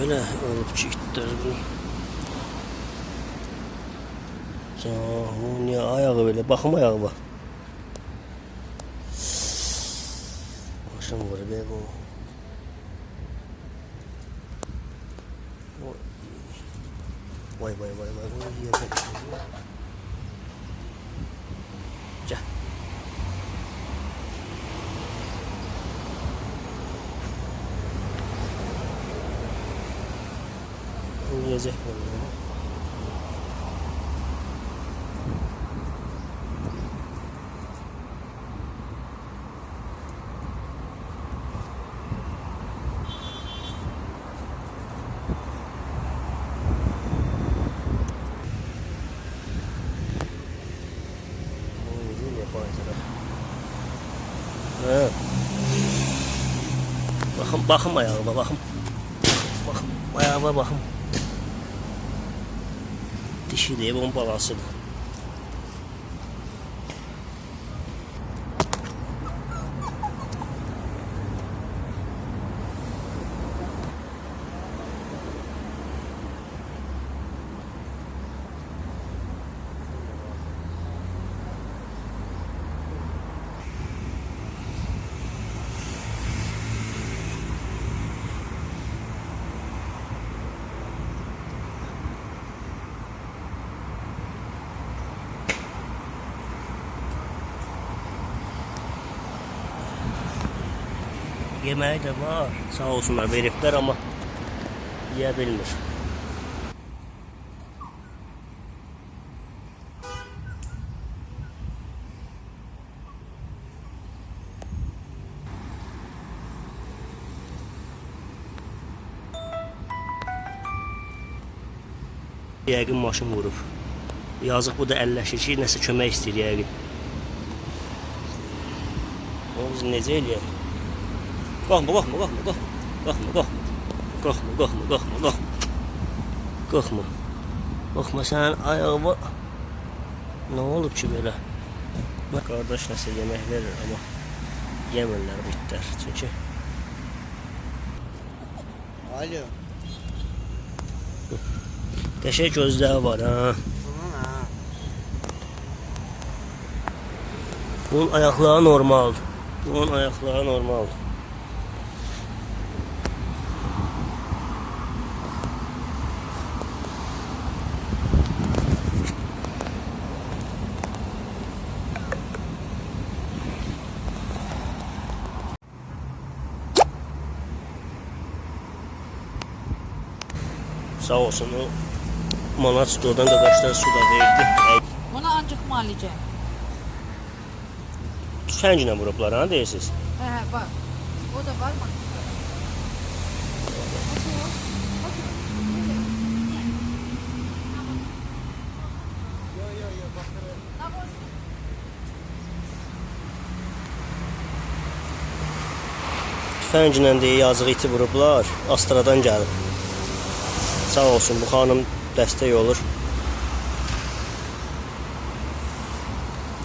böyle olub ki itdirdim. Niye ayağı böyle? Bakım ayağı var. Başım var be bu. Vay vay vay vay. Bunu yiyecek. Gel. Bunu yiyecek mi? Evet. Bakım ayağıma bakım. Bakım ayağıma bakım. Dişi değil, bunun balasıdır. Yemeği de var. Sağ olsunlar veripler ama yiyebilir. Yəqin maşın vurub. Yazıq bu da əlləşir ki, nəsə kömək istəyir yəqin. O biz necə eləyək? Qalxma, qalxma, qalxma, qalxma, qalxma, qalxma, qalxma, qalxma, qalxma, qalxma, sənin ayağıma nə olub ki belə? Qardaş nəsə yemək verir, amma yemirlər bu itlər, çünki Alo. qəşəng gözləri var, ha. Bunun ayaqları normaldır. Bunun ayaqları normaldır. Sağ olsun o manat stodan qaqaşları suda verdi. Ona ancaq müalicə. Tüfənglə vurublar, ha deyirsiniz? Hə, var. O da var mı? Tüfənglə deyə yazıq iti vurublar. Astradan gəlib. Sağ olsun bu xanım dəstək olur.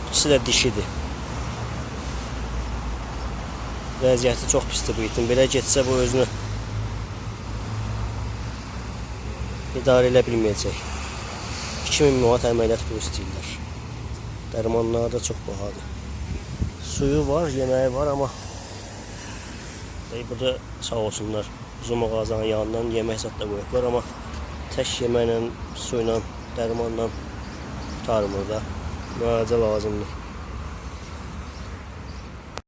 İkisi də dişidir. Vəziyyəti çox pisdir bu itin. Belə getsə bu özünü idarə elə bilməyəcək. 2000 manat əməliyyat pulu istəyirlər. Dərmanları da çox bahadır. Suyu var, yeməyi var, amma burada sağ olsunlar. Uzun mağazanın yanından yemək zat da qoyublar, amma tək yeməklə, suyla, dərmanla tutarmır da. Müalicə lazımdır.